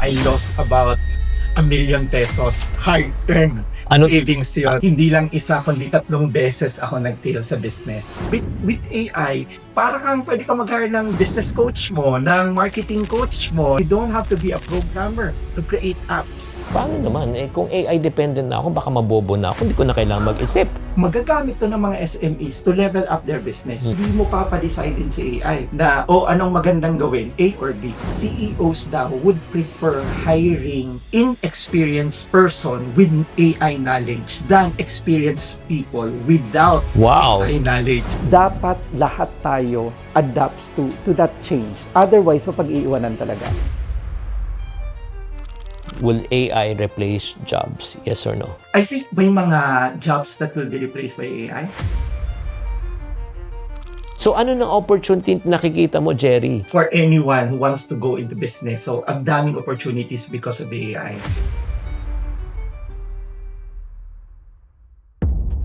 I lost about 1,000,000 pesos hard-earned savings yun. Hindi lang isa, kundi 3 beses ako nag-fail sa business. With AI, parang pwede ka mag-hire ng business coach mo, ng marketing coach mo. You don't have to be a programmer to create apps. Paano naman? Kung AI dependent na ako, baka mabobo na ako, hindi ko na kailangan mag-isip. Magagamit to ng mga SMEs to level up their business. Hindi mo papadecide din si AI na, anong magandang gawin, A or B. CEOs daw would prefer hiring inexperienced person with AI knowledge than experienced people without AI knowledge. Dapat lahat tayo adapts to that change. Otherwise, mapag-iiwanan talaga. Will AI replace jobs? Yes or no? I think may mga jobs that will be replaced by AI. So ano na opportunity nakikita mo, Jerry? For anyone who wants to go into business, so ang daming opportunities because of the AI.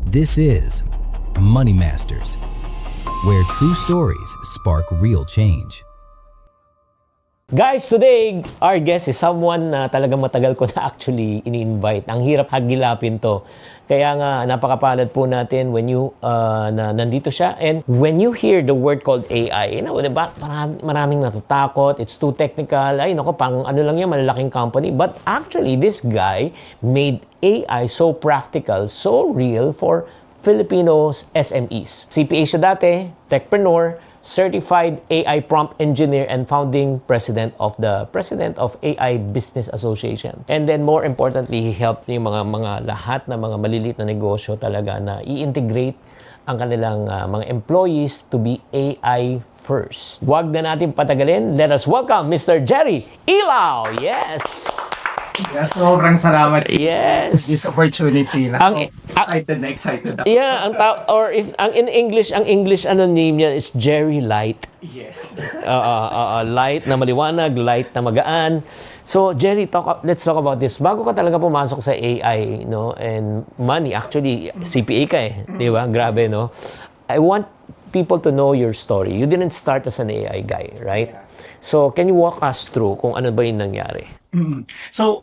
This is Money Masters, where true stories spark real change. Guys, today, our guest is someone na talagang matagal ko na actually ini-invite. Ang hirap hagilapin to. Kaya nga, napakapalad po natin when you, na nandito siya. And when you hear the word called AI, diba, maraming natatakot, it's too technical, ay nako, pang ano lang yan, malalaking company. But actually, this guy made AI so practical, so real for Filipinos SMEs. CPA siya dati, techpreneur, certified AI prompt engineer and founding president of AI Business Association. And then more importantly, he helped yung mga lahat na mga maliliit na negosyo talaga na i-integrate ang kanilang mga employees to be AI first. Huwag na natin patagalin. Let us welcome Mr. Jerry Ilao. Yes! Yes, sobrang salamat sa this Yes! opportunity. Excited ako. Yeah, in English, ang English name niya is Jerry Light. Yes. Light na maliwanag, light na magaan. So, Jerry, let's talk about this. Bago ka talaga pumasok sa AI, no, and money, actually, CPA ka di ba? Grabe, no? I want people to know your story. You didn't start as an AI guy, right? Yeah. So, can you walk us through kung ano ba yung nangyari? So,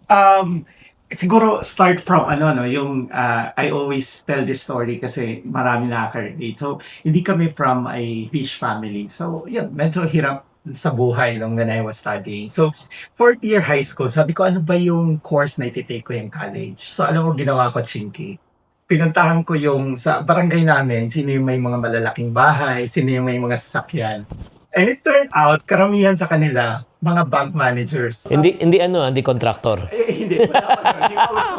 siguro start from yung I always tell this story kasi marami nakaka-relate. So, hindi kami from a rich family. So, medyo hirap sa buhay nung when I was studying. So, 4th year high school, sabi ko, ano ba yung course na ititake ko yung college? So, alam mo, ginawa ko, Chinky. Pinuntahan ko yung sa barangay namin, sino yung may mga malalaking bahay, sino yung may mga sasakyan. And it turned out, karamihan sa kanila, mga bank managers. Hindi contractor. Hindi. Hindi ko uso.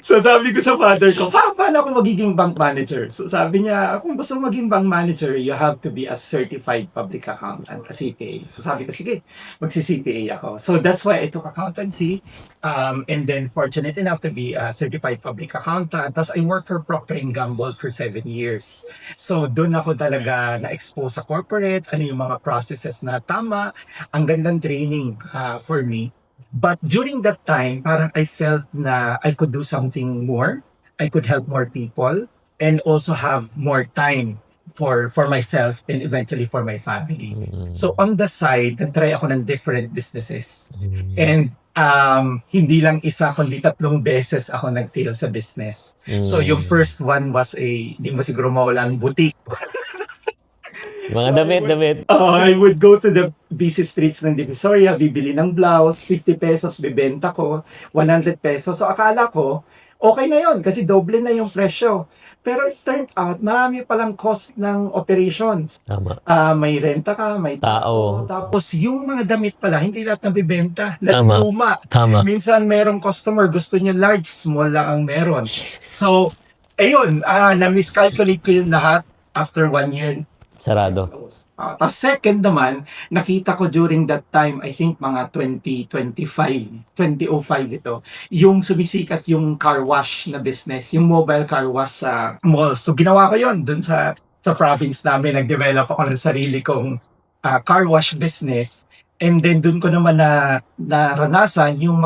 So sabi ko sa father ko, paano ako magiging bank manager? So sabi niya, kung gusto maging bank manager, you have to be a certified public accountant, a CPA. So sabi ko, sige, magsi-CPA ako. So that's why I took accountancy. And then fortunate enough to be a certified public accountant. Tapos I worked for Procter & Gamble for 7 years. So doon ako talaga na-expose sa corporate, ano yung mga processes na tama. Ang gandang training for me. But during that time, parang I felt na I could do something more. I could help more people and also have more time for myself and eventually for my family. So on the side, nag-try ako ng different businesses. And hindi lang isa, kundi 3 beses ako nag-fail sa business. So yung first one was hindi mo siguro mawalan, boutique. Mga damit. I would go to the busy streets ng Divisoria, bibili ng blouse, 50 pesos, bibenta ko, 100 pesos. So akala ko, okay na yon kasi doble na yung presyo. Pero it turned out, marami palang cost ng operations. Tama. May renta ka, may tao. Tapos yung mga damit pala, hindi lahat nabibenta. Tama. Luma. Tama. Minsan merong customer, gusto niya large, small lang ang meron. So, ayun, na-miscalculate ko yung lahat after 1 year. Sarado. Tapos second naman, nakita ko during that time, I think mga 2005 ito, yung sumisikat yung car wash na business, yung mobile car wash sa mall. So ginawa ko yon dun sa province namin, nag-develop ako ng sarili kong car wash business. And then dun ko naman naranasan yung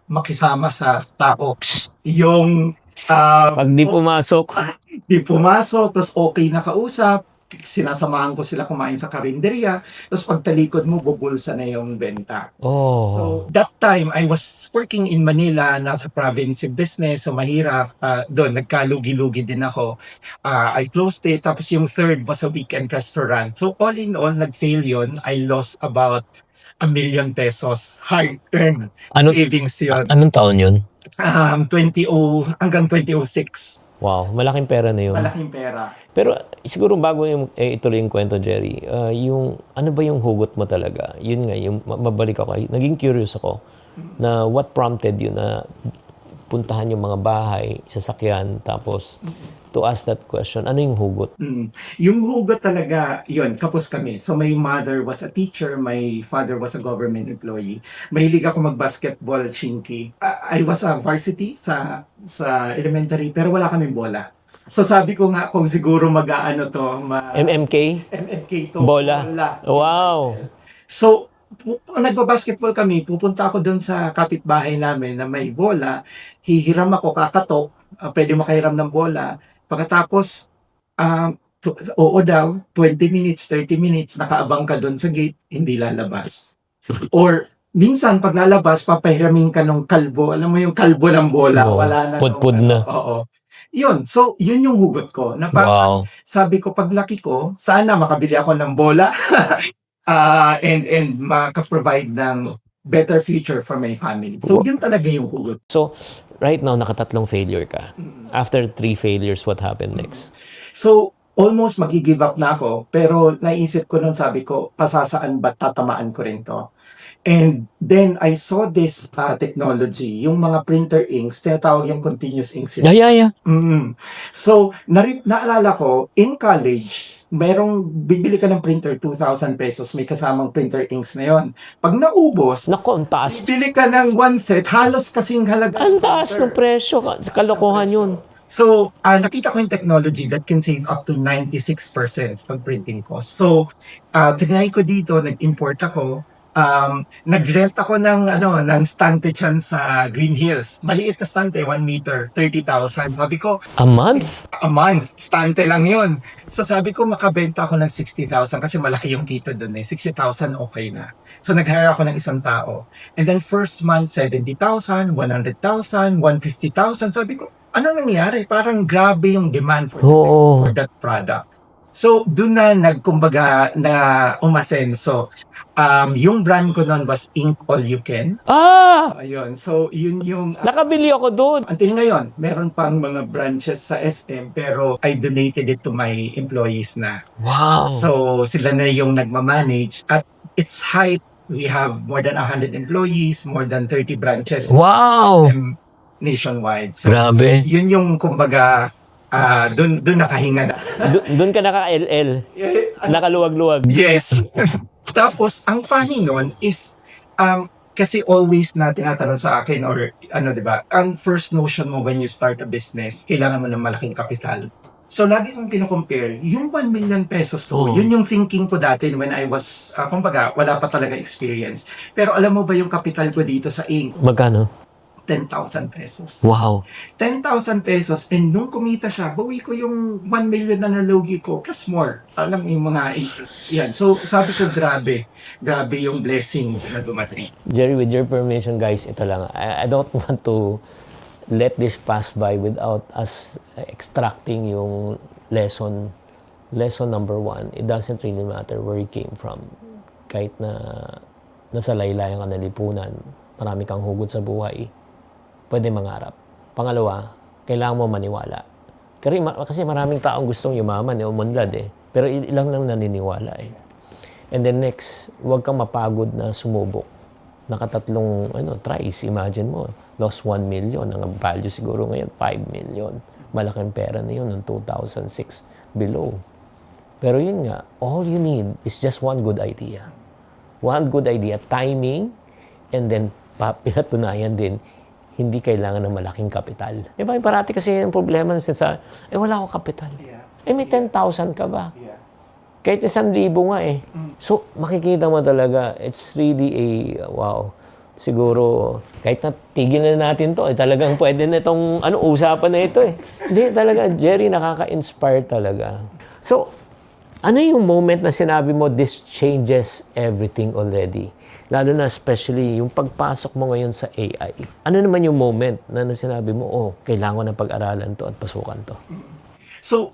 makisama sa tao. Yung Pag di pumasok, tapos okay na kausap. sinasamahan ko sila kumain sa karinderya, tapos pagtalikod mo, bubulsa na yung benta. Oh. So, that time, I was working in Manila, nasa province yung business, so mahirap. Doon, nagkalugi-lugi din ako. I closed it, tapos yung third was a weekend restaurant. So, all in all, nag-fail yun. I lost about 1 million pesos hard-earned savings yun. Anong taon yun? 20 hanggang 2006. Wow, malaking pera na yun. Malaking pera. Pero siguro bago yung ituloy yung kwento, Jerry, yung ano ba yung hugot mo talaga? Yun nga, yung mabalik ako. Naging curious ako na what prompted you na puntahan yung mga bahay, sasakyan, tapos to ask that question, ano yung hugot? Yung hugot talaga, yun, kapos kami. So my mother was a teacher, my father was a government employee. Mahilig ako mag-basketball, Shinky. I was a varsity sa elementary, pero wala kaming bola. So sabi ko nga kung siguro mag-aano to, MMK? MMK to. Bola? Wow! So, nagba-basketball kami, pupunta ako doon sa kapitbahay namin na may bola, hihiram ako, kakatok, pwede makahiram ng bola. Pagkatapos, oo daw, 20 minutes, 30 minutes, nakaabang ka doon sa gate, hindi lalabas. Or, minsan, pag lalabas, papahiramin ka ng kalbo. Alam mo yung kalbo ng bola. Oo, Wala na. pudpud na. Oo. Yun. So, yun yung hugot ko. Na Wow. sabi ko, paglaki ko, sana makabili ako ng bola and maka-provide ng better future for my family. So, yun talaga yung hugot. So, right now, nakatatlong failure ka. After 3 failures, what happened next? So, almost magi-give up na ako, pero naisip ko nun, sabi ko, pasasaan ba tatamaan ko rin to? And then, I saw this technology, yung mga printer inks, tinatawag yung continuous ink. Yeah. So, naalala ko, in college, bibili ka ng printer, 2,000 pesos, may kasamang printer inks na yon. Pag naubos, Naku, ang taas. bibili ka ng 1 set, halos kasing halaga. Ang taas ng presyo. Kalokohan yun. So, nakita ko yung technology that can save up to 96% pag printing cost. So, tinry ko dito, nag-import ako, nag-rent ako ng stante dyan sa Green Hills. Maliit na stante, 1 meter, 30,000. Sabi ko, A month? a month, stante lang yun. So sabi ko, makabenta ako ng 60,000 kasi malaki yung kita doon eh. 60,000 okay na. So nag-hire ako ng isang tao. And then first month, 70,000, 100,000, 150,000. Sabi ko, ano nangyari? Parang grabe yung demand for that product. So, doon na nagkumbaga na umasenso. Yung brand ko noon was Ink All You Can. Ayun. So, yun yung... nakabili ako doon. Until ngayon, meron pang mga branches sa SM pero I donated it to my employees na. Wow. So, sila na yung nagmamanage. At its height, we have more than 100 employees, more than 30 branches. Wow. SM nationwide. So, Grabe. yun yung kumbaga... Doon nakahinga na. Doon ka naka-LL. Nakaluwag-luwag. Yes. Tapos, ang funny nun is, kasi always na tinatanong sa akin or di ba, ang first notion mo when you start a business, kailangan mo ng malaking kapital. So, lagi kong pinacompare, yung 1 million pesos to, yun yung thinking ko dati when I was, kumbaga, wala pa talaga experience. Pero alam mo ba yung kapital ko dito sa Ink? Magkano? 10,000 pesos. Wow. 10,000 pesos and nung kumita siya, bawi ko yung 1 million na nalugi ko plus more. Alam yung mga yan. So sabi ko grabe yung blessings na dumating. Jerry, with your permission guys, ito lang. I don't want to let this pass by without us extracting yung lesson. Lesson number 1, it doesn't really matter where you came from. Kahit na nasa laylayan ka na lipunan, marami kang hugot sa buhay, pwede mangarap. Pangalawa, kailangan mo maniwala. Kasi maraming taong gustong yumaman, umunlad eh. Pero ilang lang naniniwala eh. And then next, huwag kang mapagod na sumubok. Nakatatlong tries, imagine mo, lost 1 million. Ang value siguro ngayon, 5 million. Malaking pera na yun noong 2006 below. Pero yun nga, all you need is just one good idea. One good idea, timing, and then pinatunayan din, hindi kailangan ng malaking kapital. Diba, parati kasi yung problema na sa, wala akong kapital. May 10,000 ka ba? Kahit 1,000 nga eh. So, makikita mo talaga, it's really wow. Siguro, kahit na tigil na natin to, talagang pwede na itong, usapan na ito eh. Hindi, talaga, Jerry, nakaka-inspire talaga. So, Ano yung moment na sinabi mo, this changes everything already? Lalo na especially yung pagpasok mo ngayon sa AI. Ano naman yung moment na sinabi mo, oh, kailangan ko ng pag-aralan to at pasukan to? So,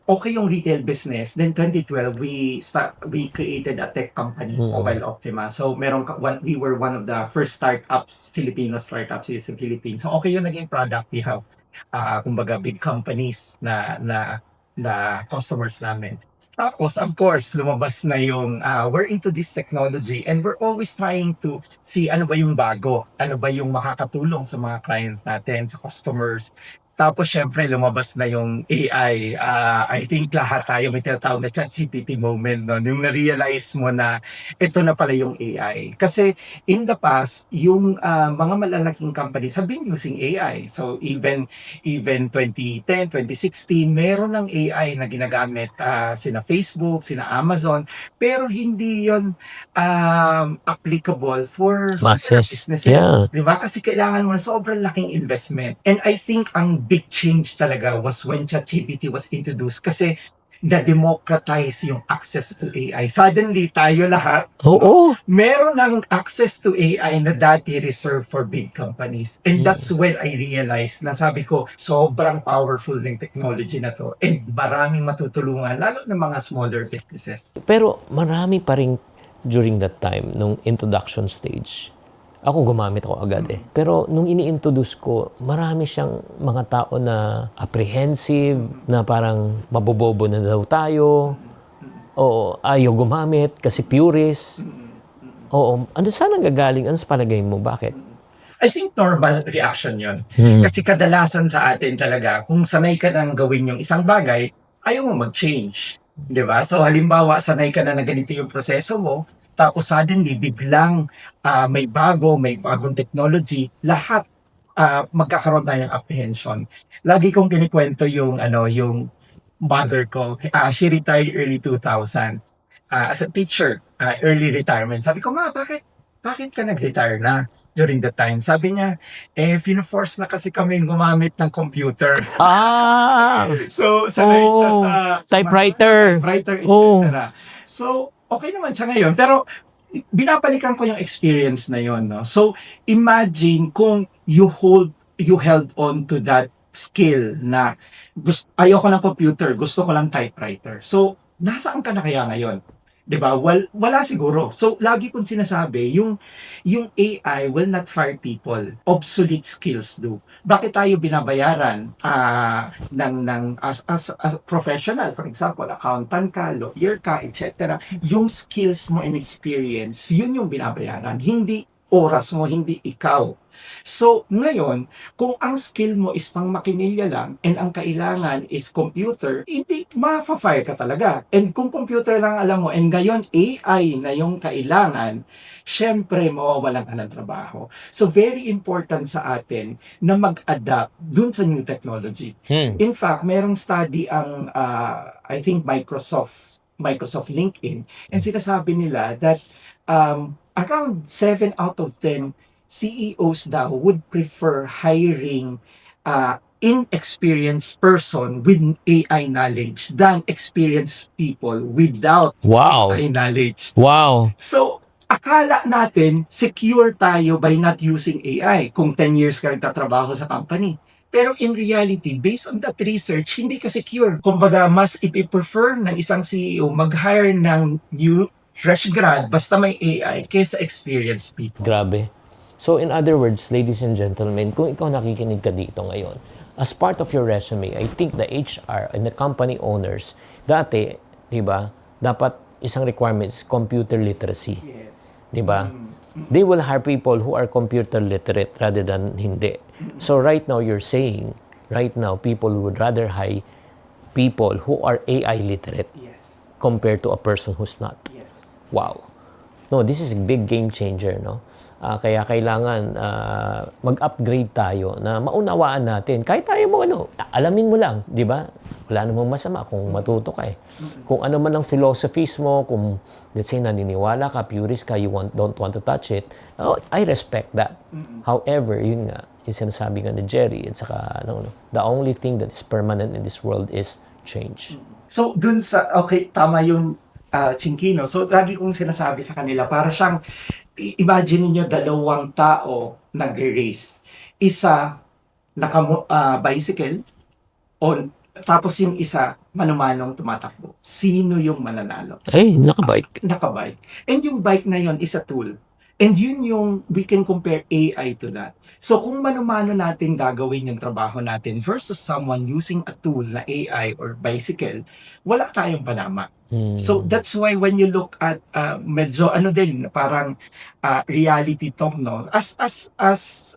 okay yung retail business. Then 2012, we created a tech company, Mobile Optima. So, we were one of the first startups, Filipino startups in the Philippines. So, okay yung naging product. We have, kumbaga, big companies na customers namin. Tapos, of course, lumabas na yung we're into this technology and we're always trying to see ano ba yung bago, ano ba yung makakatulong sa mga clients natin, sa customers. Tapos, syempre, lumabas na yung AI. I think lahat tayo may tinatawag na ChatGPT moment, no? Yung na-realize mo na ito na pala yung AI. Kasi in the past, yung mga malalaking companies have been using AI. So, even 2010, 2016, meron ng AI na ginagamit sina Facebook, sina Amazon, pero hindi yon applicable for smaller Masses. businesses. Yeah. Di ba? Kasi kailangan mo na sobrang laking investment. And I think ang big change talaga was when ChatGPT was introduced kasi na-democratize yung access to AI. Suddenly, tayo lahat, Oo. meron ng access to AI na dati reserved for big companies. And that's when I realized na sabi ko, sobrang powerful ng technology na to. And maraming matutulungan, lalo ng mga smaller businesses. Pero marami pa rin during that time, nung introduction stage. Ako gumamit ako agad eh. Pero nung ini-introduce ko, marami siyang mga tao na apprehensive, na parang mabobobo na daw tayo. Oo, ayaw gumamit kasi purist. Oo, ano saan ang gagaling? Ano sa palagay mo? Bakit? I think normal reaction yon. Kasi kadalasan sa atin talaga, kung sanay ka nang gawin yung isang bagay, ayaw mo mag-change. Di ba? So halimbawa, sanay ka na ganito yung proseso mo, tapos suddenly, biglang may bagong technology, lahat magkakaroon tayo ng apprehension. Lagi kong kinikwento yung mother ko. She retired early 2000 as a teacher, early retirement. Sabi ko, ma, bakit ka nag-retire na during the time? Sabi niya, fino-force na kasi kami gumamit ng computer. So, sanay siya sa typewriter. Typewriter, etc. Oh. So, okay naman siya ngayon. Pero, binabalikan ko yung experience na yon, no? So, imagine kung you held on to that skill na ayoko ng computer, gusto ko lang typewriter. So, nasaan ka na kaya ngayon? 'Di ba? Wala siguro. So, lagi kong sinasabi, yung AI will not fire people. Obsolete skills do. Bakit tayo binabayaran as professional, for example, accountant ka, lawyer ka, etc. Yung skills mo and experience, yun yung binabayaran. Hindi oras mo, hindi ikaw. So, ngayon, kung ang skill mo is pang makinilya lang and ang kailangan is computer, hindi ma-fire ka talaga. And kung computer lang alam mo and ngayon AI na yung kailangan, syempre mawawalan ka ng trabaho. So, very important sa atin na mag-adapt dun sa new technology. In fact, merong study ang, I think, Microsoft LinkedIn, and sinasabi nila that around 7 out of 10 CEOs daw would prefer hiring inexperienced person with AI knowledge than experienced people without AI knowledge. Wow. So, akala natin secure tayo by not using AI kung 10 years ka nagtatrabaho sa company. Pero in reality, based on that research, hindi ka secure. Kumbaga, mas ipiprefer ng isang CEO mag-hire ng new fresh grad basta may AI kaysa experienced people. Grabe. So in other words, ladies and gentlemen, kung ikaw nakikinig ka dito ngayon, as part of your resume, I think the HR and the company owners, dati, di ba, dapat isang requirement is computer literacy. Yes. Di ba? They will hire people who are computer literate rather than hindi. So right now, you're saying, right now, people would rather hire people who are AI literate Yes. compared to a person who's not. Yes. Wow. No, this is a big game changer, no? Kaya kailangan mag-upgrade tayo na maunawaan natin. Kahit tayo mo alamin mo lang, di ba? Wala namang masama kung matuto ka eh. Kung ano man ang philosophies mo, kung let's say naniniwala ka, purist ka, don't want to touch it, I respect that. However, yun nga, yung sinasabi nga ni Jerry, at saka, the only thing that is permanent in this world is change. So, dun sa, okay, tama yung Chinkino. So, lagi kong sinasabi sa kanila, para siyang, imagine niyo dalawang tao nagre-race. Isa, bicycle, o tapos yung isa, manumanong tumatakbo. Sino yung mananalo? Ay, nakabike. Nakabike. And yung bike na yon is a tool. And yun yung, we can compare AI to that. So kung mano-mano natin gagawin yung trabaho natin versus someone using a tool na AI or bicycle, wala tayong panama. So that's why when you look at medyo ano din parang reality talk, no, as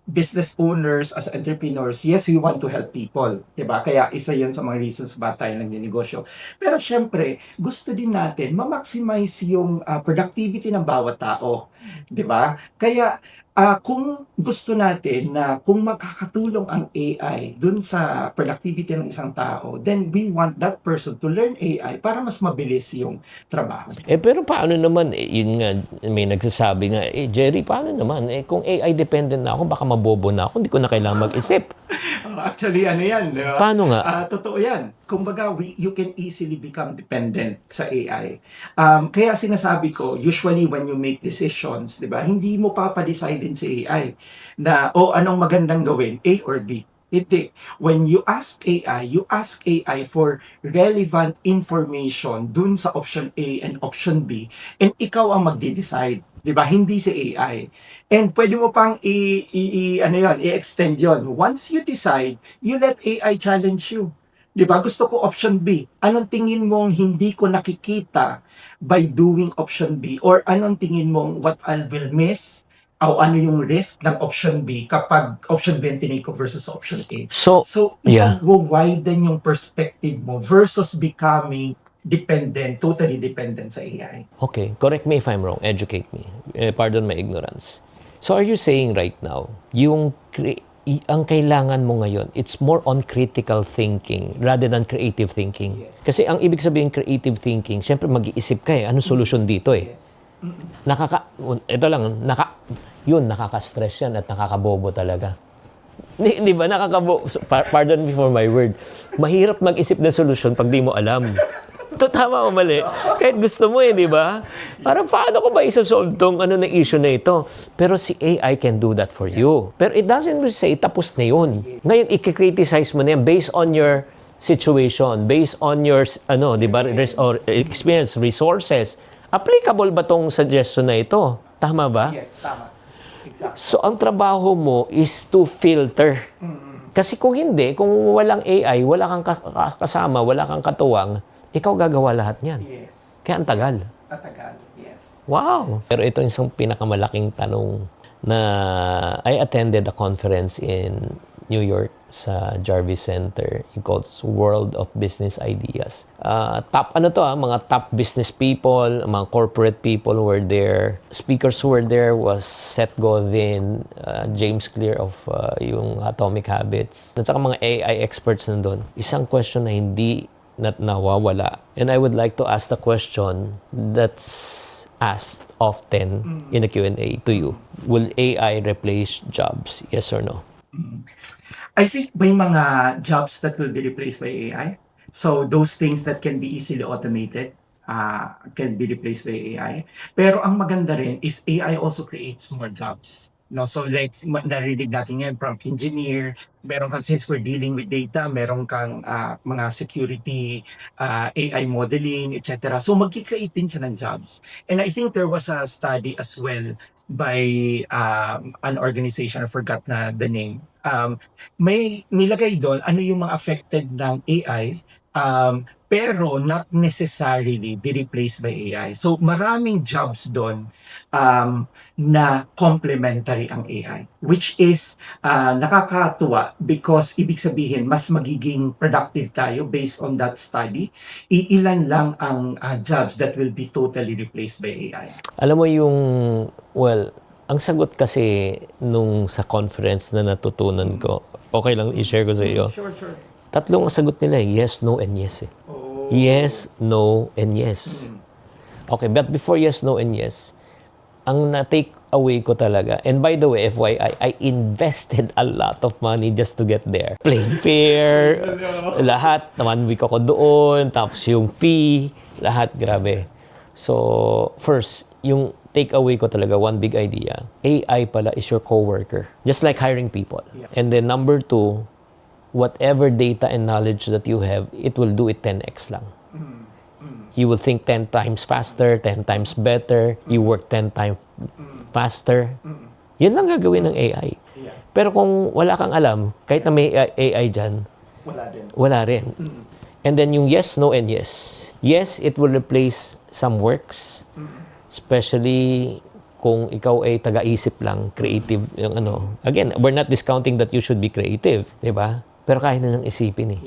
business owners, as entrepreneurs, yes, we want to help people, 'di ba? Kaya isa 'yun sa mga reasons ba tayo nagnenegosyo. Pero syempre gusto din natin ma-maximize yung productivity ng bawat tao, 'di ba? Kaya kung gusto natin na kung magkakatulong ang AI dun sa productivity ng isang tao, then we want that person to learn AI para mas mabilis yung trabaho. Pero paano naman, yun nga, may nagsasabi nga, Jerry, paano naman? Kung AI dependent na ako, baka mabobo na ako, hindi ko na kailangan mag-isip. Actually, ano yan, di ba? Paano nga? Totoo yan. Kumbaga, you can easily become dependent sa AI. Kaya sinasabi ko, usually when you make decisions, di ba, hindi mo papadecide din sa AI na, anong magandang gawin, A or B. Hindi. When you ask AI for relevant information dun sa option A and option B, and ikaw ang magde-decide. 'Di ba? Hindi si AI. And pwede mo pang i-extend 'yon. Once you decide, you let AI challenge you. 'Di ba? Gusto ko option B. Anong tingin mong hindi ko nakikita by doing option B? Or anong tingin mong what I will miss? O ano yung risk ng option B kapag option B ang tinake ko versus option A? So, yeah. Widen yung perspective mo versus becoming totally dependent sa AI. Okay, correct me if I'm wrong. Educate me. Pardon my ignorance. So are you saying right now, ang kailangan mo ngayon, it's more on critical thinking rather than creative thinking? Yes. Kasi ang ibig sabihin creative thinking, syempre mag-iisip ka anong solusyon dito Yes. Nakaka-stress yan at nakakabobo talaga. Di ba? Pardon me for my word. Mahirap mag-isip ng solusyon pag di mo alam. Tama o mali? Kahit gusto mo di ba? Parang paano ko ba isa-solve tong na issue na ito? Pero si AI can do that for you. Pero it doesn't say tapos na yun. Ngayon, i-criticize mo na yan based on your situation, based on your, di ba, experience, resources. Applicable ba tong suggestion na ito? Tama ba? Yes, tama. Exactly. So, ang trabaho mo is to filter. Kasi kung hindi, kung walang AI, wala kang kasama, wala kang katuwang, ikaw gagawa lahat niyan. Yes. Kaya ang tagal. Tatagal, yes. Wow! Pero ito yung isang pinakamalaking tanong na I attended a conference in New York sa Jarvis Center. It calls World of Business Ideas. Mga top business people, mga corporate people were there. Speakers who were there was Seth Godin, James Clear of yung Atomic Habits, at saka mga AI experts nandun. Isang question na hindi nawawala. And I would like to ask the question that's asked often in the Q&A to you. Will AI replace jobs? Yes or no? I think may mga jobs that will be replaced by AI. So those things that can be easily automated can be replaced by AI. Pero ang maganda rin is AI also creates more jobs. No, so like narinig natin yan from engineer, meron kang, since we're dealing with data, meron kang mga security, AI modeling, etc. So magki-create din siya ng jobs. And I think there was a study as well by an organization, I forgot na the name. May nilagay doon ano yung mga affected ng AI, pero not necessarily be replaced by AI. So maraming jobs doon na complementary ang AI, which is nakakatuwa because ibig sabihin mas magiging productive tayo based on that study. Iilan lang ang jobs that will be totally replaced by AI. Alam mo ang sagot kasi nung sa conference na natutunan ko, okay lang i-share ko sa iyo. Sure. Tatlong ang sagot nila, yes, no, and yes. Yes, no, and yes. Okay, but before yes, no, and yes, ang away ko talaga. And by the way, FYI, I invested a lot of money just to get there. Plane fare, lahat. 1 week ako doon, tapos yung fee, lahat, grabe. So, first, yung takeaway ko talaga, one big idea, AI pala is your coworker. Just like hiring people. And then number 2, whatever data and knowledge that you have, it will do it 10x lang. You will think 10 times faster, 10 times better, you work 10 times faster. Yan lang gagawin ng AI. Pero kung wala kang alam, kahit na may AI dyan, wala rin. And then yung yes, no, and yes. Yes, it will replace some works, especially kung ikaw ay taga-isip lang, creative, yung ano. Again, we're not discounting that you should be creative, di ba? Pero kaya na nang isipin eh.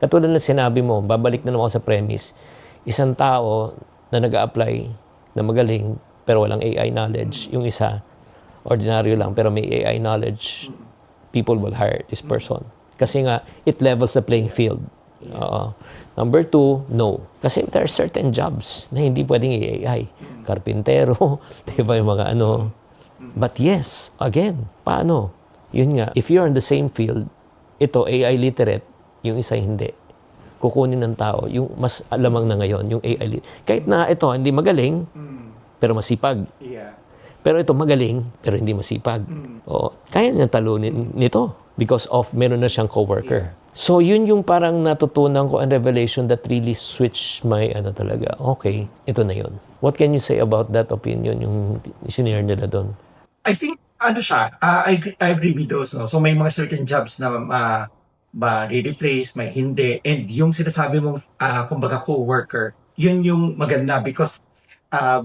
Katulad ng sinabi mo, babalik na naman ako sa premise, isang tao na nag-a-apply na magaling pero walang AI knowledge, yung isa, ordinaryo lang pero may AI knowledge, people will hire this person. Kasi nga, it levels the playing field. Number 2, no. Kasi there are certain jobs na hindi pwedeng AI. Karpintero, di ba yung mga ano. But yes, again, paano? Yun nga, if you're in the same field, ito AI literate, yung isa hindi. Kukunin ng tao, yung mas alamang na ngayon, yung AI. Kahit na ito, hindi magaling, pero masipag. Pero ito magaling, pero hindi masipag. Kaya niya talunin nito because of meron na siyang coworker. So, yun yung parang natutunan ko and revelation that really switched my talaga. Okay, ito na yun. What can you say about that opinion, yung sinare nila doon? I think, I agree with those. No? So may mga certain jobs na ma-replace, may hindi. And yung sinasabi mong, kumbaga, co-worker, yun yung maganda because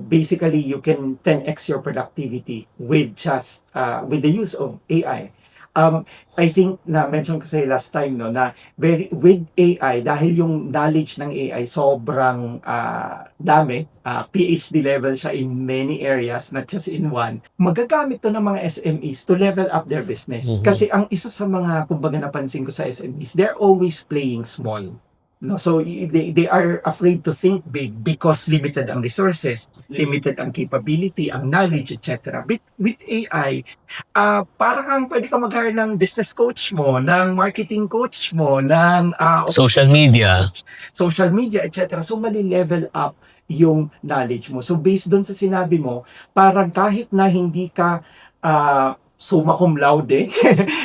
basically you can 10x your productivity with just, with the use of AI. I think na mention ko sa last time no na with AI dahil yung knowledge ng AI sobrang dami, PhD level siya in many areas, not just in one. Magagamit to ng mga SMEs to level up their business. Kasi ang isa sa mga kumbaga napansin ko sa SMEs, they're always playing small. No, so they are afraid to think big because limited ang resources, limited ang capability, ang knowledge, etc. With AI, parang ang pwede ka mag-hire ng business coach mo, ng marketing coach mo, ng Social media. social media, etc. So mali-level up yung knowledge mo. So based doon sa sinabi mo, parang kahit na hindi ka summa cum laude,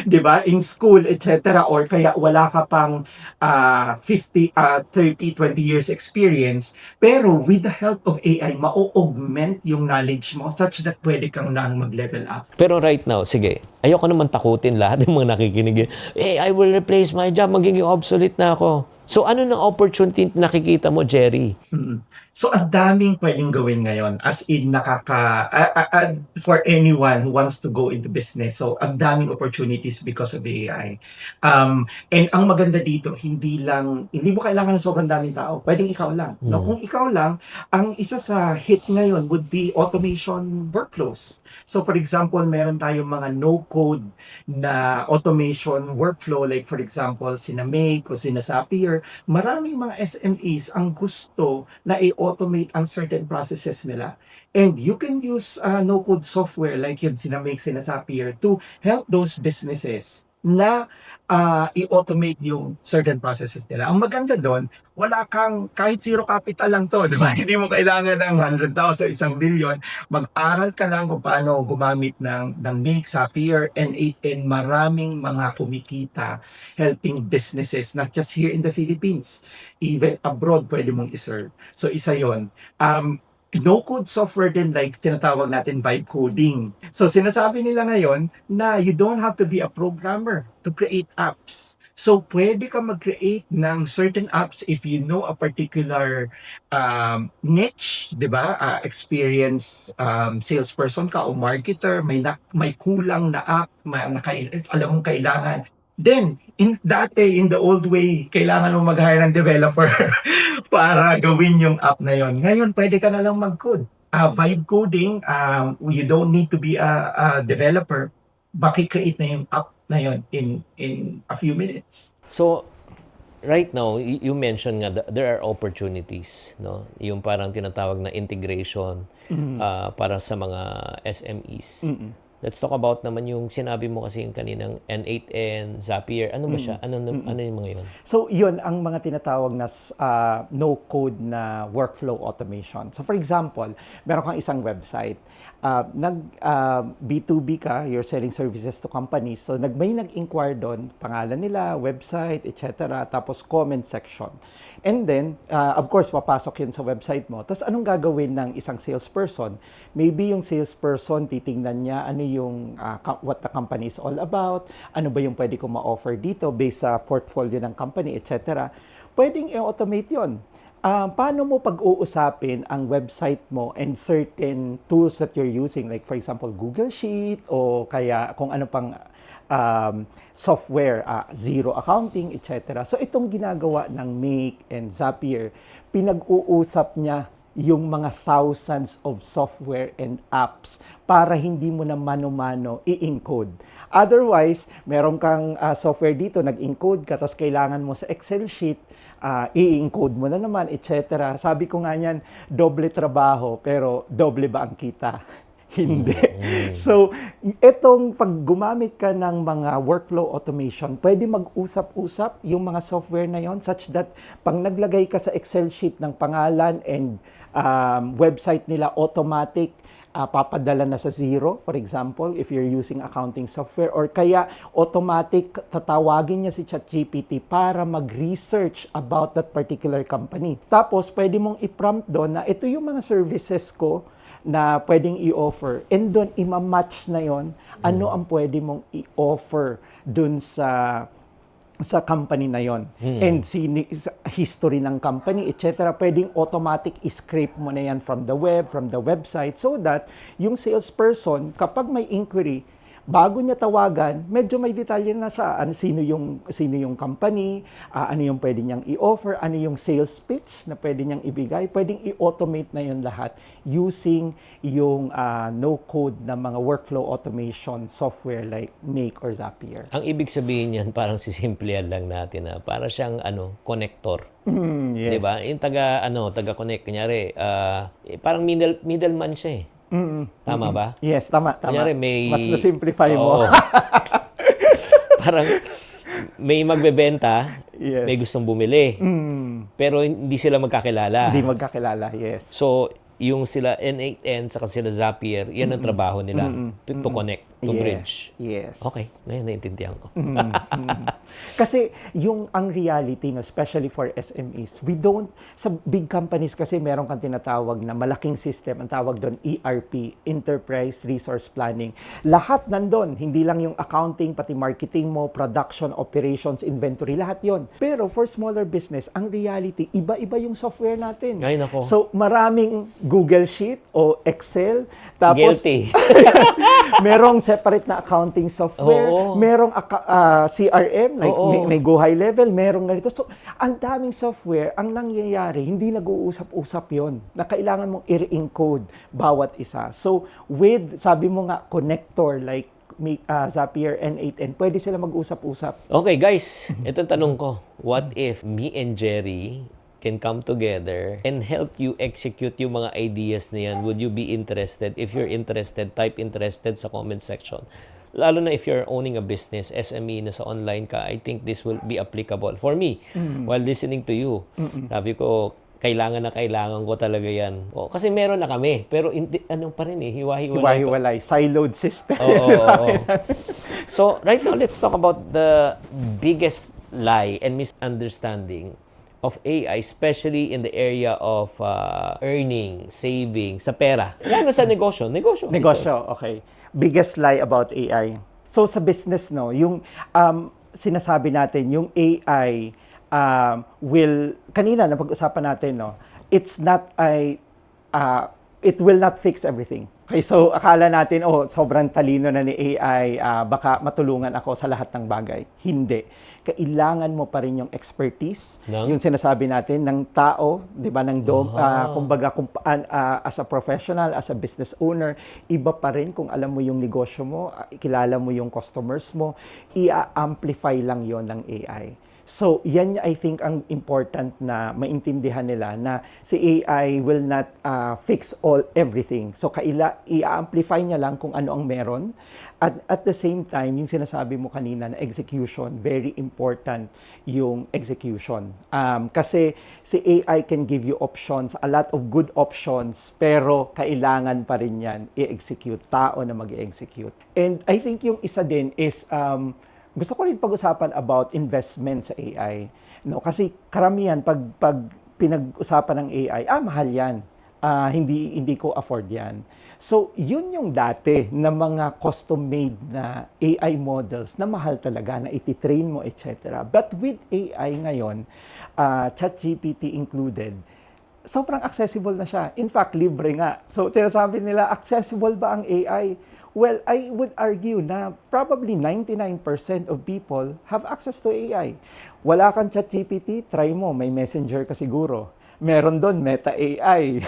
'di ba? In school, etc. or kaya wala ka pang 30, 20 years experience, pero with the help of AI, ma-augment yung knowledge mo such that pwede kang nang mag-level up. Pero right now, sige, ayoko naman takutin lahat ng mga nakikinig. I will replace my job, magiging obsolete na ako. So ano ng opportunity nakikita mo, Jerry? So ang daming pwedeng gawin ngayon as in for anyone who wants to go into business. So ang daming opportunities because of AI. And ang maganda dito, hindi mo kailangan ng sobrang daming tao. Pwedeng ikaw lang. No, kung ikaw lang, ang isa sa hit ngayon would be automation workflows. So for example, meron tayong mga no-code na automation workflow like for example, sina Make o sina Zapier. Maraming mga SMEs ang gusto na i-automate ang certain processes nila. And you can use no-code software like yun sinamake sina Zapier to help those businesses na i-automate yung certain processes nila. Ang maganda doon, wala kang, kahit zero capital lang to, di ba? Hindi mo kailangan ng 100,000, 1 billion. Mag-aral ka lang kung paano gumamit ng Make, Zapier, and maraming mga kumikita helping businesses, not just here in the Philippines. Even abroad, pwede mong iserve. So, isa yon. No-code software din like tinatawag natin vibe coding. So sinasabi nila ngayon na you don't have to be a programmer to create apps. So pwede ka mag-create ng certain apps if you know a particular niche, 'di ba? Experience salesperson ka o marketer, may kulang na app, alam mong kailangan. Then, in the old way, kailangan mo mag-hire ng developer para gawin yung app na yon. Ngayon, pwede ka na lang mag-code. Vibe coding, you don't need to be a developer. Maki-create na yung app na yon in a few minutes. So, right now, you mentioned nga there are opportunities, no? Yung parang tinatawag na integration para sa mga SMEs. Let's talk about naman yung sinabi mo kasi yung kaninang N8N, Zapier. Ano ba siya? Ano yung mga yun? So, yun ang mga tinatawag na no-code na workflow automation. So, for example, meron kang isang website. B2B ka, you're selling services to companies. So, may nag-inquire doon, pangalan nila, website, etc. Tapos, comment section. And then, of course, papasok yun sa website mo. Tapos, anong gagawin ng isang salesperson? Maybe yung salesperson, titingnan niya ano yung what the company is all about, ano ba yung pwede ko ma-offer dito based sa portfolio ng company, etc. Pwedeng i-automate yun. Paano mo pag-uusapin ang website mo and certain tools that you're using, like for example, Google Sheet o kaya kung ano pang software, Zero Accounting, etc. So itong ginagawa ng Make and Zapier, pinag-uusap niya yung mga thousands of software and apps para hindi mo na mano-mano i-encode. Otherwise, meron kang software dito, nag-encode ka, tapos kailangan mo sa Excel sheet, i-encode mo na naman, etc. Sabi ko nga yan, doble trabaho, pero doble ba ang kita? Hindi. So, itong pag gumamit ka ng mga workflow automation, pwede mag-usap-usap yung mga software na yon such that pag naglagay ka sa Excel sheet ng pangalan and website nila, automatic papadala na sa zero, for example, if you're using accounting software, or kaya automatic tatawagin niya si ChatGPT para mag-research about that particular company. Tapos, pwede mong i-prompt doon na ito yung mga services ko na pwedeng i-offer. And doon, ima-match na yon ano ang pwede mong i-offer doon sa company na yon. And history ng company, etc. Pwedeng automatic i-scrape mo na yan from the web, from the website, so that yung salesperson, kapag may inquiry, bago niya tawagan, medyo may detalye na siya. Sino yung company, ano yung pwede niyang i-offer, ano yung sales pitch na pwede niyang ibigay. Pwedeng i-automate na yun lahat using yung no-code na mga workflow automation software like Make or Zapier. Ang ibig sabihin yan, parang sisimplehan lang natin na para siyang connector. Yes. 'Di ba? Yung taga-connect kunyari, parang middleman siya eh. Tama ba? Yes, tama. Kunyari, Mas na-simplify mo. Parang may magbebenta, Yes. may gustong bumili. Pero hindi sila magkakilala. Hindi magkakilala, yes. So, yung sila N8N saka sila Zapier, yan ang trabaho nila to connect, to bridge. Yes. Okay, ngayon naiintindihan ko. Kasi ang reality, no, especially for SMEs, sa big companies kasi meron kang tinatawag na malaking system, ang tawag doon ERP, Enterprise Resource Planning. Lahat nandun, hindi lang yung accounting, pati marketing mo, production, operations, inventory, lahat yon. Pero for smaller business, ang reality, iba-iba yung software natin. Ay, nako. So, maraming Google Sheet o Excel, tapos Guilty. merong separate na accounting software, Oo. merong CRM, like Oo. may go high level, merong ganito. So, ang daming software, ang nangyayari, hindi nag-uusap-usap yon na kailangan mong i-encode bawat isa. So, sabi mo nga, connector like Zapier N8N, pwede sila mag-usap-usap. Okay, guys, ito tanong ko. What if me and Jerry can come together and help you execute yung mga ideas na yan? Would you be interested? If you're interested, type interested sa comment section. Lalo na if you're owning a business, SME na sa online ka, I think this will be applicable. For me, while listening to you, sabi ko, kailangan ko talaga yan. Kasi meron na kami, pero pa rin hiwa-hiwalay. Hiwa-hiwalay, siloed system. Oo. So, right now, let's talk about the biggest lie and misunderstanding of AI, especially in the area of earning, saving, sa pera. Lalo sa negosyo. Negosyo, okay. Biggest lie about AI. So sa business, no, yung sinasabi natin, yung AI kanina napag-usapan natin, no, it will not fix everything. Okay, so akala natin, sobrang talino na ni AI, baka matulungan ako sa lahat ng bagay. Hindi. Kailangan mo pa rin yung expertise, yung sinasabi natin ng tao, 'di ba, kumbaga as a professional, as a business owner, iba pa rin kung alam mo yung negosyo mo, kilala mo yung customers mo, i-amplify lang 'yon ng AI. So, yan I think ang important na maintindihan nila na si AI will not fix everything. So, i-amplify niya lang kung ano ang meron. At the same time, yung sinasabi mo kanina na execution, very important yung execution. Kasi si AI can give you options, a lot of good options, pero kailangan pa rin yan i-execute, tao na mag-execute. And I think yung isa din is, gusto ko rin pag-usapan about investment sa AI. No, kasi karamihan pag pinag-usapan ng AI, mahal 'yan. Hindi ko afford 'yan. So, yun yung dati na mga custom-made na AI models na mahal talaga, na iti-train mo, etc. But with AI ngayon, ChatGPT included, sobrang accessible na siya. In fact, libre nga. So, tinasabi nila, accessible ba ang AI? Well, I would argue na probably 99% of people have access to AI. Wala kang ChatGPT, try mo, may messenger ka siguro. Meron doon, Meta AI.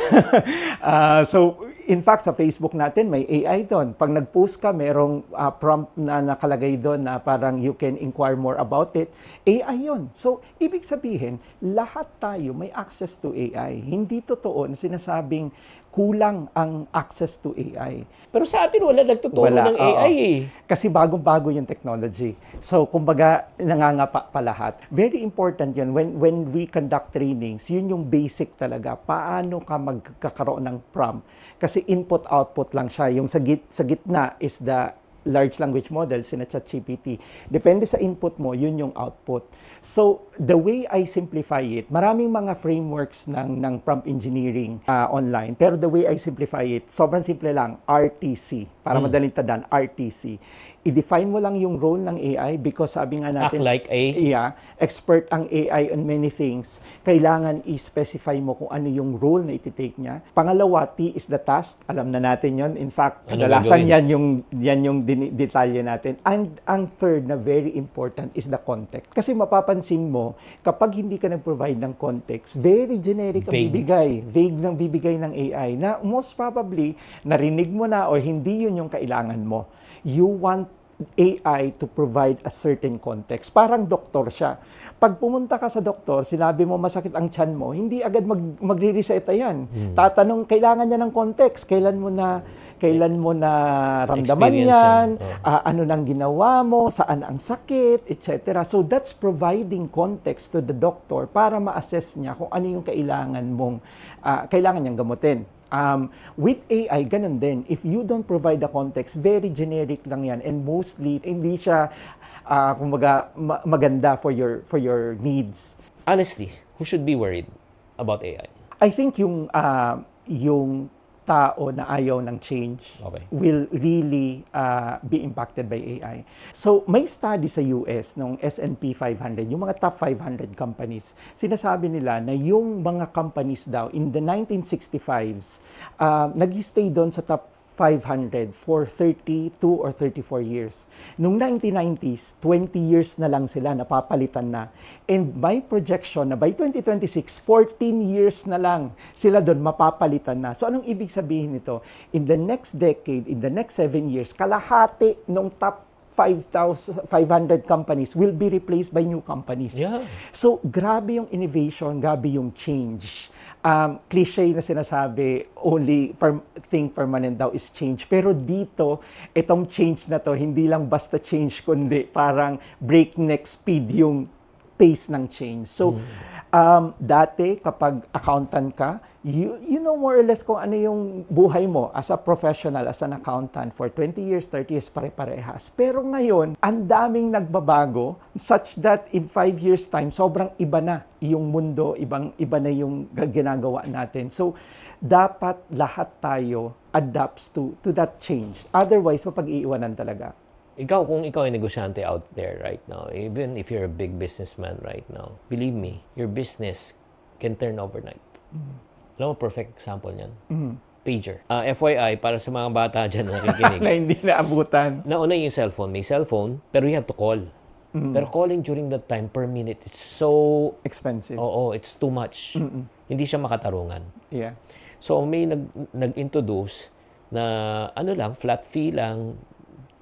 So, in fact, sa Facebook natin, may AI doon. Pag nag-post ka, merong prompt na nakalagay doon na parang you can inquire more about it. AI yon. So, ibig sabihin, lahat tayo may access to AI. Hindi totoo na sinasabing kulang ang access to AI. Pero sa atin, wala nagtuturo ng AI eh. Kasi bagong-bago yung technology. So, kumbaga, nangangapa pa lahat. Very important yun. When we conduct trainings, yun yung basic talaga. Paano ka magkakaroon ng prompt? Kasi input-output lang siya. Yung sa gitna is the large language model, sina ChatGPT. Depende sa input mo, yun yung output. So, the way I simplify it, maraming mga frameworks ng prompt engineering online, pero the way I simplify it, sobrang simple lang, RTC. Para madaling tandaan, RTC. I-define mo lang yung role ng AI because sabi nga natin, Act like a... Yeah, expert ang AI on many things. Kailangan i-specify mo kung ano yung role na iti-take niya. Pangalawa, T is the task. Alam na natin yon. In fact, kadalasan yan yung detalye natin. And ang third na very important is the context. Kasi mapapansin mo, kapag hindi ka nag-provide ng context, very generic ang bibigay. Vague ng bibigay ng AI na most probably, narinig mo na o hindi yun yung kailangan mo. You want AI to provide a certain context. Parang doktor siya. Pag pumunta ka sa doktor, sinabi mo masakit ang tiyan mo, hindi agad magre-reseta yan. Tatanong, kailangan niya ng context. Kailan mo na ramdaman yan, ano nang ginawa mo, saan ang sakit, etc. So that's providing context to the doctor para ma-assess niya kung ano yung kailangan niyang gamutin. With AI, ganun din. If you don't provide the context, very generic lang yan. And mostly, hindi siya maganda for your needs. Honestly, who should be worried about AI? I think yung tao na ayaw ng change will really be impacted by AI. So, may study sa US nung S&P 500, yung mga top 500 companies, sinasabi nila na yung mga companies daw in the 1965s, nag-stay doon sa top 500 for 32 or 34 years. Nung 1990s, 20 years na lang sila, napapalitan na. And my projection na by 2026, 14 years na lang sila doon mapapalitan na. So anong ibig sabihin nito? In the next decade, in the next 7 years, kalahati ng top 500 companies will be replaced by new companies. Yeah. So grabe yung innovation, grabe yung change. Cliche na sinasabi, only thing permanent daw is change. Pero dito, itong change na to, hindi lang basta change, kundi parang breakneck speed yung pace ng change. So, dati, kapag accountant ka, you know more or less kung ano yung buhay mo as a professional, as an accountant for 20 years, 30 years, pare-parehas. Pero ngayon, ang daming nagbabago such that in 5 years time, sobrang iba na yung mundo, iba na yung ginagawa natin. So, dapat lahat tayo adapts to that change. Otherwise, mapag-iiwanan talaga. Kung ikaw ay negosyante out there right now, even if you're a big businessman right now, believe me, your business can turn overnight. Alam mo, perfect example niyan. Pager. FYI, para sa mga bata dyan na nakikinig. Na hindi naabutan. Nauna yung cellphone. May cellphone, pero you have to call. Pero calling during that time, per minute, it's so... expensive. Oo, it's too much. Hindi siya makatarungan. Yeah. So, may nag-introduce na, flat fee lang,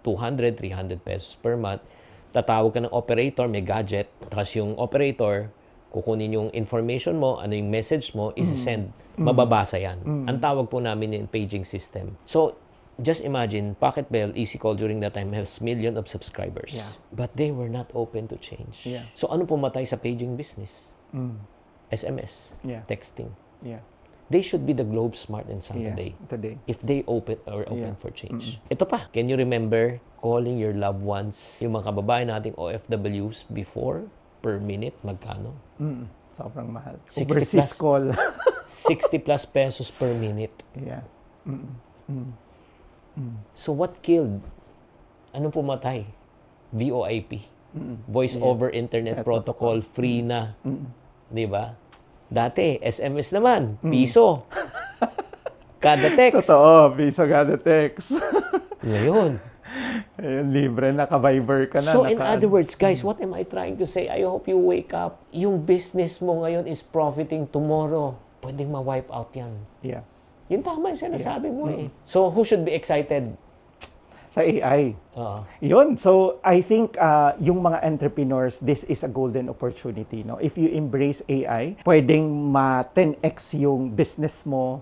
200, 300 pesos per month. tatawag ka ng operator, may gadget, tapos yung operator, kukunin yung information mo, ano yung message mo, isi-send. Mababasa yan. Ang tawag po namin yung paging system. So, just imagine, Pocket Bell, Easy Call during that time has millions of subscribers. Yeah. But they were not open to change. Yeah. So, ano pumatay sa paging business? SMS, Yeah. texting. Yeah. They should be the Globe Smart and Sound today. If they open for change. Ito pa, can you remember calling your loved ones, yung mga kababayan nating OFWs before per minute, magkano? Sobrang mahal. 60 Overseas plus. call. 60 plus pesos per minute. Yeah. So what killed? Anong pumatay? VoIP. Voice over Internet Protocol, free na. Di ba? Dati, SMS naman, piso. Kada text. Totoo, piso kada text. Ngayon. Ayun, libre na, ka-Viber ka na. So in other words, guys, what am I trying to say? I hope you wake up. Yung business mo ngayon is profiting tomorrow. Pwedeng ma-wipe out yan. Yeah. Yun tama yung sinasabi mo eh. So who should be excited? Sa AI. Oo. Yun. So, I think yung mga entrepreneurs, this is a golden opportunity. No? If you embrace AI, pwedeng ma-10x yung business mo,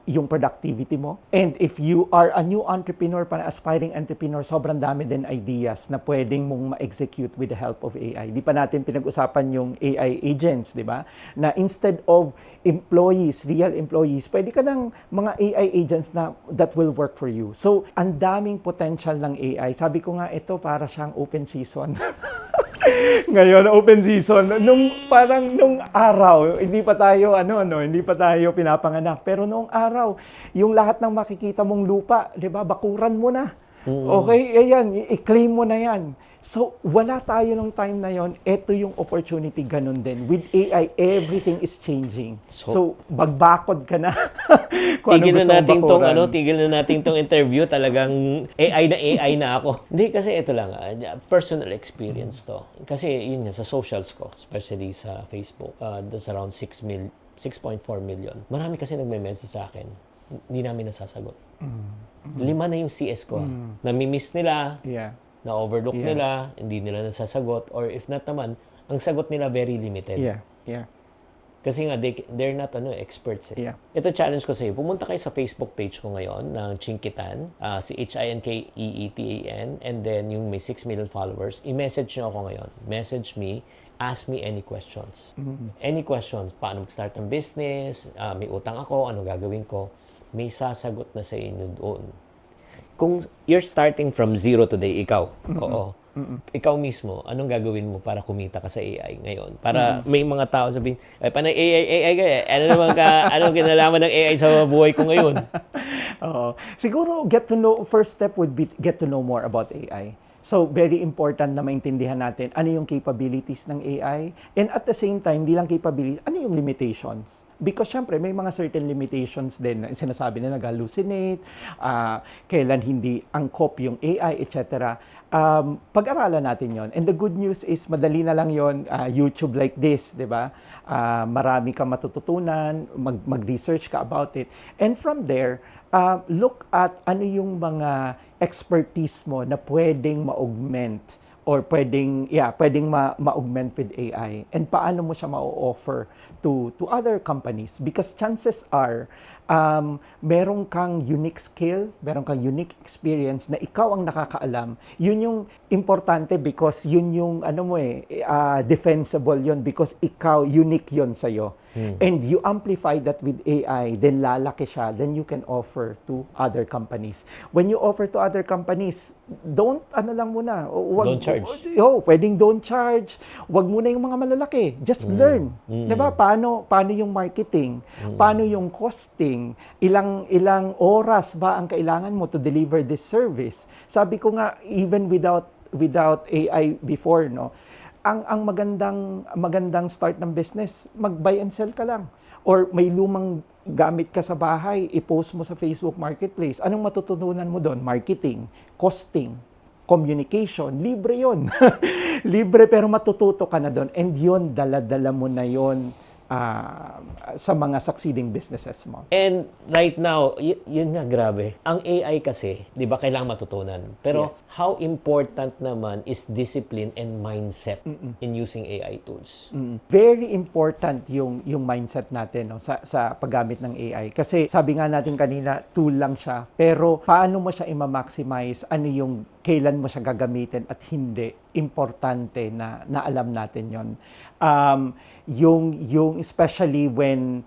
yung productivity mo. And if you are a new entrepreneur, aspiring entrepreneur, sobrang dami din ideas na pwedeng mong ma-execute with the help of AI. Di pa natin pinag-usapan yung AI agents, di ba? Na instead of employees, real employees, pwede ka ng mga AI agents na that will work for you. So, ang daming potential ng AI. Sabi ko nga, ito para siyang open season. Ngayon, open season. Nung araw, hindi pa tayo pinapanganak. Pero noong araw, yung lahat ng makikita mong lupa, 'di ba? Bakuran mo na. Okay, ayan, i-claim mo na 'yan. So, wala tayo nung time na 'yon. Ito yung opportunity, ganun din. With AI, everything is changing. So bagbakod ka na. Tigil na natin tong interview. Talagang AI na ako. Hindi, kasi ito lang, personal experience to. Kasi yun nga, sa socials ko, especially sa Facebook, that's around 6.4 million. Marami kasi nagme-message sa akin. Hindi namin nasasagot. 5 na yung CS ko. Nami-miss nila. Yeah. Na-overlook nila, hindi nila nasasagot, or if not naman, ang sagot nila very limited. Yeah. Kasi nga, they're not experts eh. Yeah. Ito challenge ko sa iyo, pumunta kayo sa Facebook page ko ngayon ng Chinkitan, Chinkeetan, and then yung may 6 million followers, i-message nyo ako ngayon. Message me, ask me any questions. Any questions, paano mag-start ng business, may utang ako, ano gagawin ko, may sasagot na sa inyo doon. Kung you're starting from zero today, ikaw, ikaw mismo, anong gagawin mo para kumita ka sa AI ngayon? Para may mga tao sabihin, panay AI ka, ano naman anong kinalaman ng AI sa buhay ko ngayon? Siguro, first step would be get to know more about AI. So, very important na maintindihan natin ano yung capabilities ng AI. And at the same time, di lang capabilities, ano yung limitations? Because syempre, may mga certain limitations din. Sinasabi na nag-hallucinate, kailan hindi angkop yung AI, etc. Pag-aralan natin yon. And the good news is, madali na lang yon, YouTube like this, di ba? Marami kang matututunan, mag-research ka about it. And from there, look at ano yung mga expertise mo na pwedeng ma-augment or pwedeng ma-augment with AI, and paano mo siya ma-offer to other companies, because chances are meron kang unique skill, meron kang unique experience na ikaw ang nakakaalam. Yun yung importante, because yun yung defensible yun, because ikaw unique yun sa'yo. And you amplify that with AI, then lalaki siya, then you can offer to other companies. When you offer to other companies, don't charge. Pwedeng don't charge. Wag muna yung mga malalaki. Just learn. 'Di ba? Paano yung marketing? Paano yung costing? Ilang oras ba ang kailangan mo to deliver this service? Sabi ko nga, even without AI before, no, ang magandang start ng business, mag-buy and sell ka lang. Or may lumang gamit ka sa bahay, i-post mo sa Facebook Marketplace. Anong matututunan mo doon? Marketing, costing, communication, libre yon. Libre, pero matututo ka na doon. And yun, dala-dala mo na yon sa mga succeeding businesses mo. And right now, yun nga grabe. Ang AI kasi, 'di ba, kailangan matutunan. Pero how important naman is discipline and mindset in using AI tools? Very important yung mindset natin, no, sa paggamit ng AI. Kasi sabi nga natin kanina, tool lang siya. Pero paano mo siya i-maximize? Ano yung kailan mo siya gagamitin at hindi? Importante na alam natin yon. Yung especially when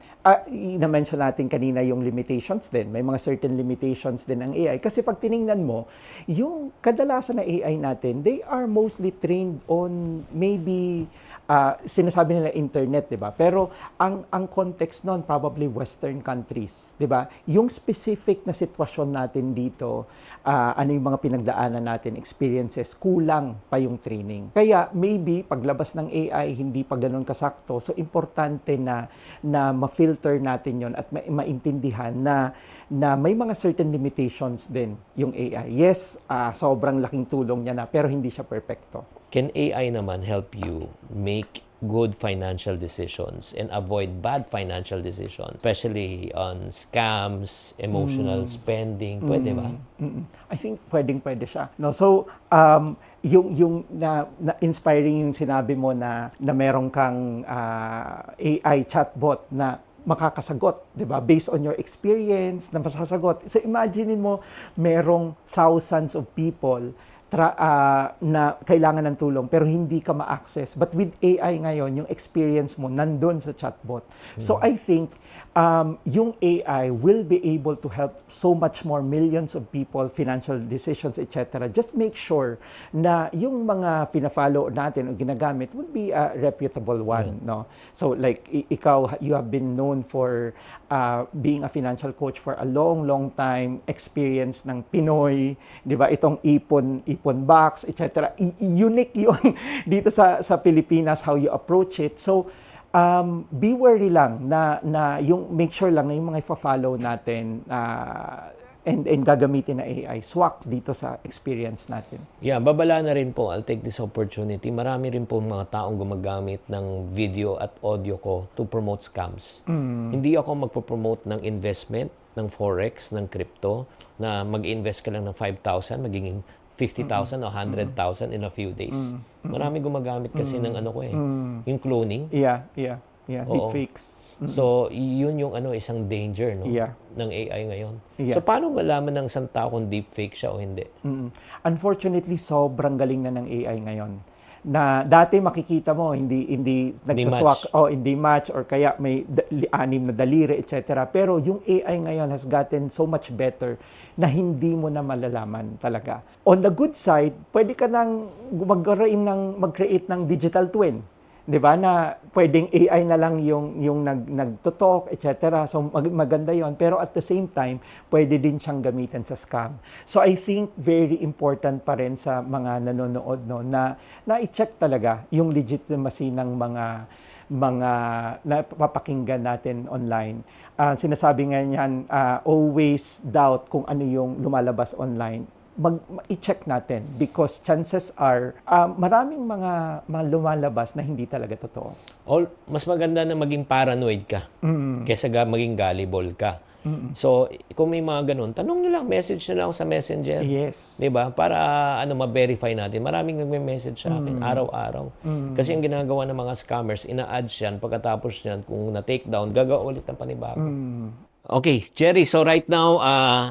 na-mention natin kanina yung limitations din. May mga certain limitations din ang AI. Kasi pag tiningnan mo, yung kadalasan na AI natin, they are mostly trained on maybe sinasabi nila internet, 'di ba? Pero ang context noon probably western countries, 'di ba? Yung specific na sitwasyon natin dito, ano yung mga pinagdaanan natin, experiences, kulang pa yung training. Kaya maybe paglabas ng AI hindi pa ganoon kasakto. So importante na ma-filter natin 'yon at maintindihan na may mga certain limitations din yung AI. Yes, sobrang laking tulong niya na pero hindi siya perfecto. Can AI naman help you make good financial decisions and avoid bad financial decisions, especially on scams, emotional spending? Pwede ba? I think pwede siya. No, so yung na inspiring yung sinabi mo na meron kang AI chatbot na makakasagot, 'di ba? Based on your experience na masasagot. So imagine mo merong thousands of people na kailangan ng tulong pero hindi ka ma-access. But with AI ngayon, yung experience mo nandun sa chatbot. So I think yung AI will be able to help so much more millions of people, financial decisions, etc. Just make sure na yung mga pina-follow natin o ginagamit would be a reputable one, no? So like ikaw, you have been known for being a financial coach for a long time, experience ng Pinoy, 'di ba? Itong ipon box, etc. Unique 'yun dito sa Pilipinas how you approach it. So be wary lang na yung make sure lang na yung mga ifa-follow natin and gagamitin na AI swak dito sa experience natin. Yeah, babala na rin po. I'll take this opportunity. Marami rin po mga taong gumagamit ng video at audio ko to promote scams. Hindi ako magpo-promote ng investment, ng forex, ng crypto, na mag-invest ka lang ng 5,000, magiging 50,000 o 100,000 in a few days. Marami gumagamit kasi ng ano ko yung cloning. Yeah, deepfakes. So, yun yung isang danger, no? Yeah. Ng AI ngayon. Yeah. So, paano malaman ng isang tao kung deepfake siya o hindi? Unfortunately, sobrang galing na ng AI ngayon. Na dati makikita mo hindi nagsaswak o hindi match or kaya may anim na daliri, etc. Pero yung AI ngayon has gotten so much better na hindi mo na malalaman talaga. On the good side, pwede ka nang mag-create ng digital twin. 'Di ba, na pwedeng AI na lang yung nagto-talk, etc. So maganda 'yon, pero at the same time pwede din siyang gamitin sa scam. So I think very important pa rin sa mga nanonood, no, na i-check talaga yung legitimacy ng mga napapakinggan natin online. Sinasabi nga niyan, always doubt kung ano yung lumalabas online. I-check natin because chances are maraming mga lumalabas na hindi talaga totoo. Mas maganda na maging paranoid ka kaysa maging gullible ka. So, kung may mga ganun, tanong nyo lang, message nyo lang sa Messenger. Yes. 'Di ba? Para ma-verify natin. Maraming nagme-message sa akin araw-araw. Kasi yung ginagawa ng mga scammers, ina-ads yan, pagkatapos yan, kung na-take down, gagawa ulit ng panibago. Okay, Jerry, so right now,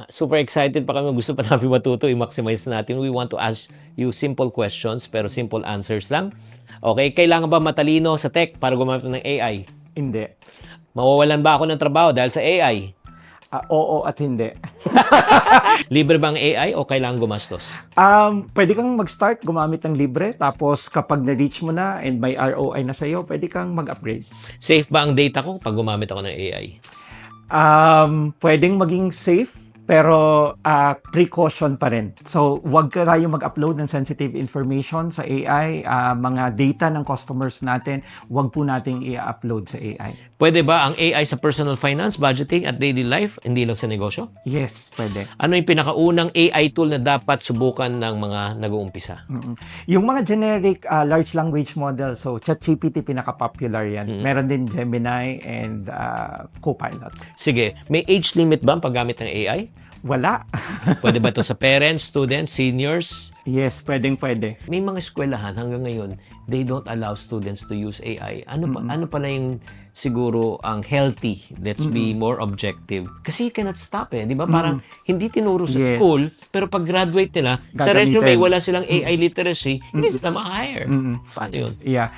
super excited pa kami. Gusto pa namin matuto, i-maximize natin. We want to ask you simple questions, pero simple answers lang. Okay, kailangan ba matalino sa tech para gumamit ng AI? Hindi. Mawawalan ba ako ng trabaho dahil sa AI? Oo at hindi. Libre bang AI o kailangan gumastos? Pwede kang mag-start gumamit ng libre, tapos kapag na-reach mo na and may ROI na sa'yo, pwede kang mag-upgrade. Safe ba ang data ko pag gumamit ako ng AI? Pwedeng maging safe, Pero precaution pa rin. So, wag tayo mag-upload ng sensitive information sa AI. Mga data ng customers natin, wag po nating i-upload sa AI. Pwede ba ang AI sa personal finance, budgeting at daily life, hindi lang sa negosyo? Yes, pwede. Ano yung pinakaunang AI tool na dapat subukan ng mga nag-uumpisa? Yung mga generic large language model, so ChatGPT pinaka-popular yan. Meron din Gemini and Copilot. Sige, may age limit ba ang paggamit ng AI? Wala. Pwede ba ito sa parents, students, seniors? Yes, pwede. May mga eskwelahan hanggang ngayon, they don't allow students to use AI. Ano pala yung siguro ang healthy, let's be more objective. Kasi you cannot stop di ba? Parang hindi tinuro sa Yes. school, pero pag graduate nila, sa Gagamitin. resume wala silang AI literacy, hindi sila ma-hire. Paano yun? Yeah.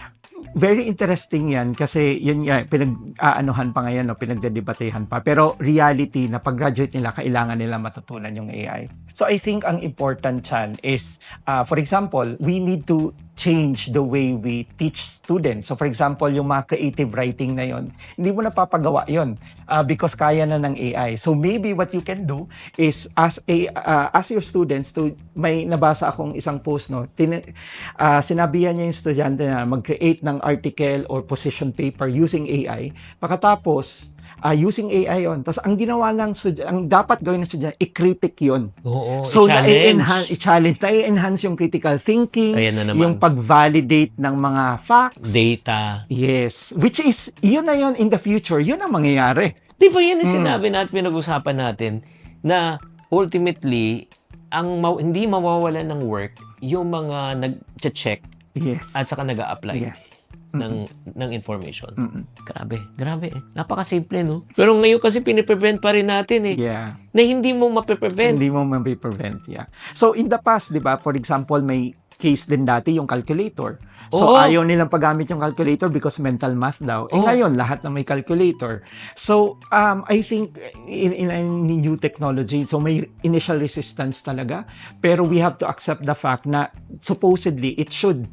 Very interesting yan kasi yun nga, pinag-aanuhan pa ngayon, no? Pinagdedebatehan pa. Pero reality na pag-graduate nila, kailangan nila matutunan yung AI. So I think ang important dyan is, for example, we need to change the way we teach students. So for example, yung mga creative writing na yon, hindi mo napapagawa yon because kaya na ng AI. So maybe what you can do is as your students, may nabasa akong isang post, no, sinabihan niya yung estudyante na mag-create ng article or position paper using AI. Pagkatapos, using AI yon. Tapos ang ginawa ng ang dapat gawin ng estudyante, i-critic yon. Oo, So i-challenge. i-enhance yung critical thinking, Ayan na naman. yung pag-validate ng mga facts. Data. Yes, which is, yun na yun in the future, yun ang mangyayari. Di ba yun yung sinabi natin, pinag-usapan natin, na ultimately, hindi mawawala ng work yung mga nag-check Yes. at saka nag-a-apply Yes. ng information. Grabe. Napaka-simple, no? Pero ngayon kasi piniprevent pa rin natin Yeah. na hindi mo mapiprevent. Hindi mo mapiprevent, yeah. So in the past, di ba, for example, may case din dati yung calculator. So Oo. ayaw nilang paggamit yung calculator because mental math daw. Oo. Ngayon, lahat na may calculator. So I think in new technology, so may initial resistance talaga. Pero we have to accept the fact na supposedly it should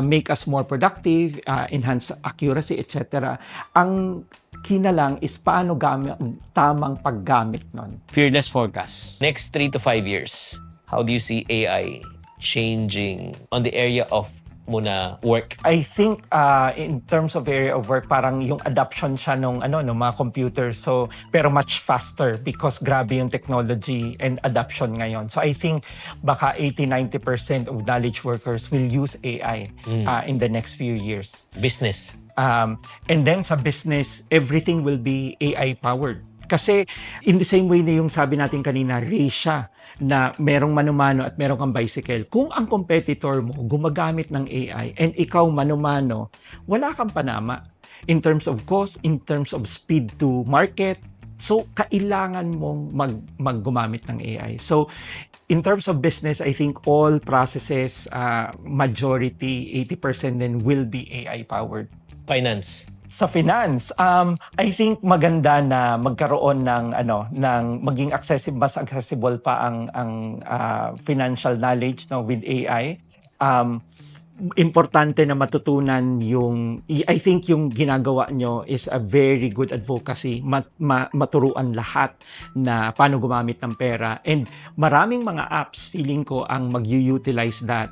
make us more productive, enhance accuracy, etc. Ang kinalang is paano tamang paggamit nun. Fearless forecast. Next 3 to 5 years, how do you see AI changing on the area of muna work? I think in terms of area of work, parang yung adoption siya nung mga computers, so pero much faster because grabe yung technology and adoption ngayon. So I think baka 80-90% of knowledge workers will use AI in the next few years. Business. And then sa business, everything will be AI powered. Kasi in the same way na yung sabi natin kanina, race siya na merong manumano at merong kang bicycle. Kung ang competitor mo gumagamit ng AI and ikaw manumano, wala kang panama in terms of cost, in terms of speed to market. So, kailangan mong maggumamit ng AI. So, in terms of business, I think all processes, majority, 80% then will be AI-powered. Finance. Sa finance, I think maganda na magkaroon ng maging mas accessible pa ang financial knowledge with AI. Importante na matutunan I think yung ginagawa nyo is a very good advocacy, maturuan lahat na paano gumamit ng pera. And maraming mga apps, feeling ko, ang mag-utilize that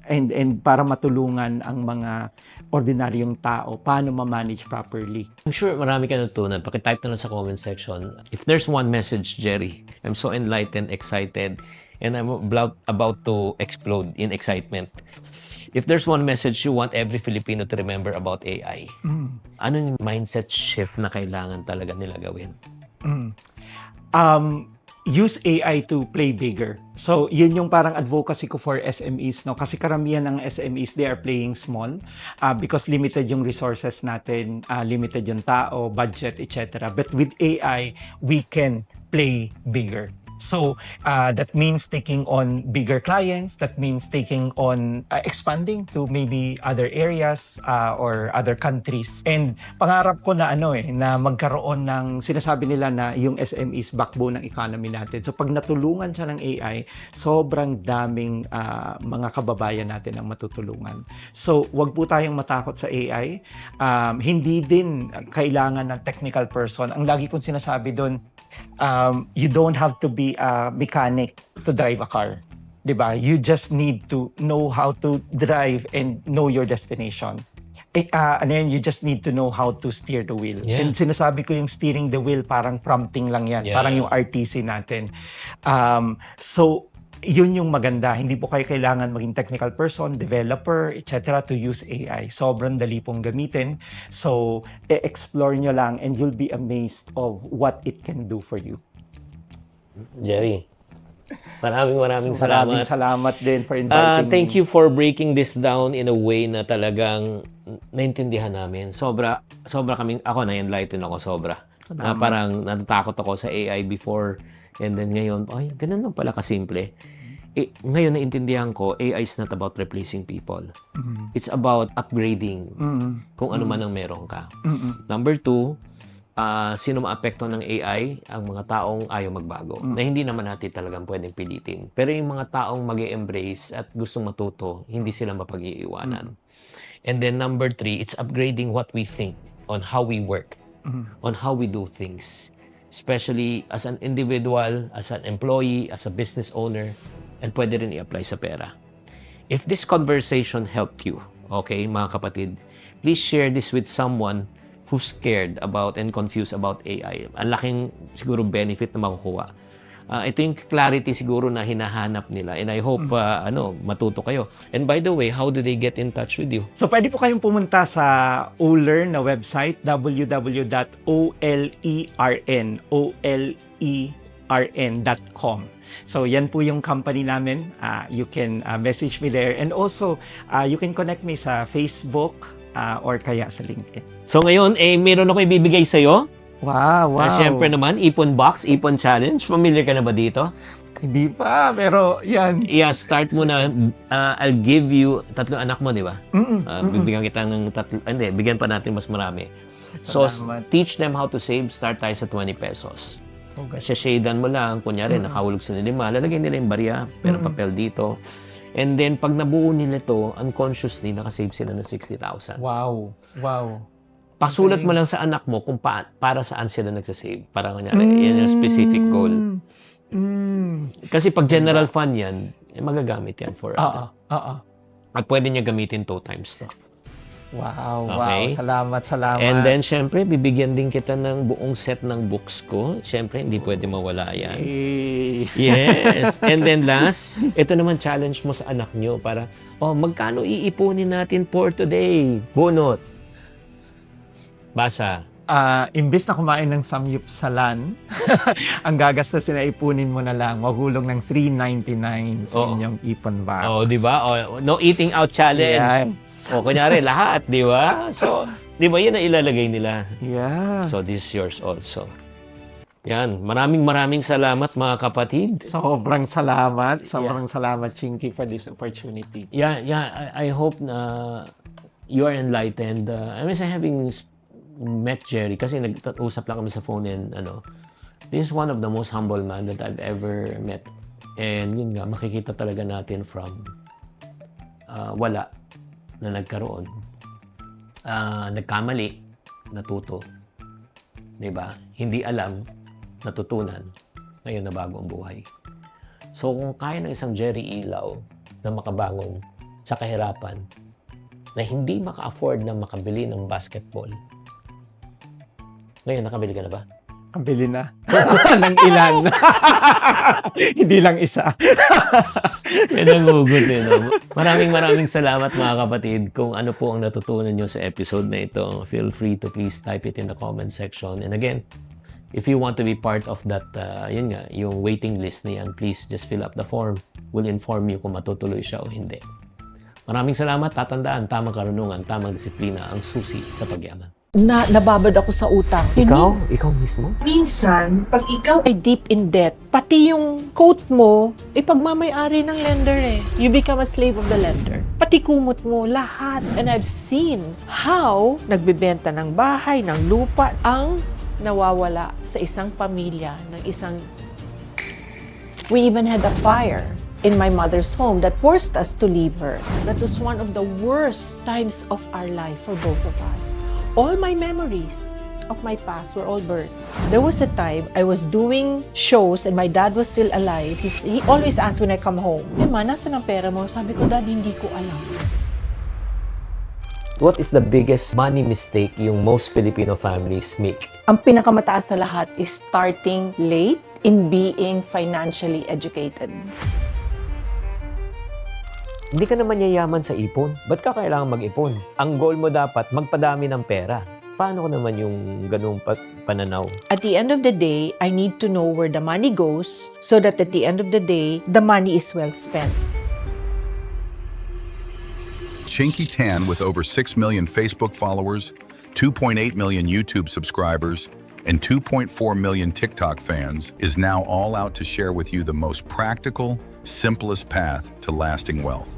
and para matulungan ang mga ordinaryong tao paano ma-manage properly. I'm sure marami ka natutunan. Pakitype na lang sa comment section. If there's one message, Jerry, I'm so enlightened, excited, and I'm about to explode in excitement. If there's one message you want every Filipino to remember about AI, ano yung mindset shift na kailangan talaga nila gawin? Use AI to play bigger. So, yun yung parang advocacy ko for SMEs, no? Kasi karamihan ng SMEs, they are playing small because limited yung resources natin, limited yung tao, budget, etc. But with AI, we can play bigger. So that means taking on bigger clients, that means taking on expanding to maybe other areas or other countries. And pangarap ko na na magkaroon ng sinasabi nila na yung SMEs backbone ng economy natin. So pag natulungan siya ng AI, sobrang daming mga kababayan natin ang matutulungan. So wag po tayong matakot sa AI. Hindi din kailangan ng technical person. Ang lagi kong sinasabi doon, you don't have to be a mechanic to drive a car. Diba? You just need to know how to drive and know your destination. And then you just need to know how to steer the wheel. Yeah. And sinasabi ko yung steering the wheel, parang prompting lang yan. Yeah. Parang yung RTC natin. So, yun yung maganda. Hindi po kayo kailangan maging technical person, developer, etc. to use AI. Sobrang dali pong gamitin. So, explore nyo lang and you'll be amazed of what it can do for you. Jerry, maraming salamat. Salamat din for inviting Thank me. you for breaking this down in a way na talagang naintindihan namin. Sobra kaming, ako na-enlighten ako sobra. Na parang natatakot ako sa AI before, and then ngayon, ay, ganun lang pala kasimple. Ngayon naintindihan ko, AI is not about replacing people. It's about upgrading kung ano man ang meron ka. Number 2, sino maapekto ng AI? Ang mga taong ayaw magbago. Na hindi naman natin talagang pwedeng pilitin. Pero yung mga taong mag-embrace at gustong matuto, hindi sila mapag-iiwanan. And then number 3, it's upgrading what we think on how we work, on how we do things. Especially as an individual, as an employee, as a business owner, and pwede rin i-apply sa pera. If this conversation helped you, okay, mga kapatid, please share this with someone who's scared about and confused about AI. Ang laking siguro benefit na makukuha. Ito yung clarity siguro na hinahanap nila, and I hope matuto kayo. And by the way, how do they get in touch with you? So, pwede po kayong pumunta sa OLearn na website, www.olern.com. So, yan po yung company namin. You can message me there. And also, you can connect me sa Facebook or kaya sa LinkedIn. So ngayon, meron ako ibibigay sa'yo. Wow. Siyempre naman, Ipon Box, Ipon Challenge. Familiar ka na ba dito? Hindi pa, pero yan. Yeah, start mo na. I'll give you, 3 anak mo, di ba? Bibigyan kita ng 3, hindi, bigyan pa natin mas marami. So, Salamat. teach them how to save. Start tayo sa 20 pesos. Okay. Shadan mo lang, kunyari, nakahulog sila 5, lalagyan nila yung barya, pero papel dito. And then, pag nabuo nila to, unconsciously, nakasave sila ng 60,000. Wow. Pasulat mo lang sa anak mo kung para saan sila nagsasave. Para kunyari, yan yung specific goal. Kasi pag general fund yan, magagamit yan for at pwede niya gamitin 2 times to. Wow. Okay. Salamat. And then, syempre, bibigyan din kita ng buong set ng books ko. Syempre, hindi pwede mawala yan. Yes. And then last, ito naman challenge mo sa anak nyo para, magkano iipunin natin for today? Bunot. Basa. Imbes na kumain ng samyupsalan, ang gagastusin na ipunin mo na lang, maghulog ng $3.99 sa inyong ipon box. Di ba? No eating out challenge. Yes. Kunyari, lahat, di ba? So, di ba yun ang ilalagay nila? Yeah. So, this is yours also. Yan. Maraming salamat, mga kapatid. Sobrang salamat. Salamat, Chinky, for this opportunity. Yeah. I hope na you are enlightened. I miss having met Jerry kasi nag-usap lang kami sa phone and this is one of the most humble man that I've ever met. And yun nga, makikita talaga natin from wala na nagkaroon. Nagkamali, natuto. Diba? Hindi alam, natutunan. Ngayon na bago ang buhay. So kung kaya ng isang Jerry Ilaw na makabangon sa kahirapan na hindi maka-afford na makabili ng basketball, ngayon, nakabili ka na ba? Kabili na. Ng ilan. Hindi lang isa. Yan ang hugot no? Maraming salamat mga kapatid. Kung ano po ang natutunan nyo sa episode na ito, feel free to please type it in the comment section. And again, if you want to be part of that, yung waiting list na yan, please just fill up the form. We'll inform you kung matutuloy siya o hindi. Maraming salamat. Tatandaan, tamang karunungan, tamang disiplina ang susi sa pagyaman. nababad ako sa utang. Ikaw mismo? Minsan, pag ikaw ay deep in debt, pati yung coat mo, ipagmamayari ng lender eh. You become a slave of the lender. Pati kumot mo, lahat. And I've seen how nagbebenta ng bahay, ng lupa, ang nawawala sa isang pamilya, ng isang... We even had a fire in my mother's home that forced us to leave her. That was one of the worst times of our life for both of us. All my memories of my past were all burned. There was a time I was doing shows and my dad was still alive. He always asked when I come home, "Ma, nasaan ang pera mo?" Sabi ko, "Dad, hindi ko alam." What is the biggest money mistake yung most Filipino families make? Ang pinakamataas sa lahat is starting late in being financially educated. Hindi ka naman yayaman sa ipon. Ba't ka kailangan mag-ipon? Ang goal mo dapat, magpadami ng pera. Paano ko naman yung ganung pananaw? At the end of the day, I need to know where the money goes so that at the end of the day, the money is well spent. Chinky Tan, with over 6 million Facebook followers, 2.8 million YouTube subscribers, and 2.4 million TikTok fans, is now all out to share with you the most practical, simplest path to lasting wealth.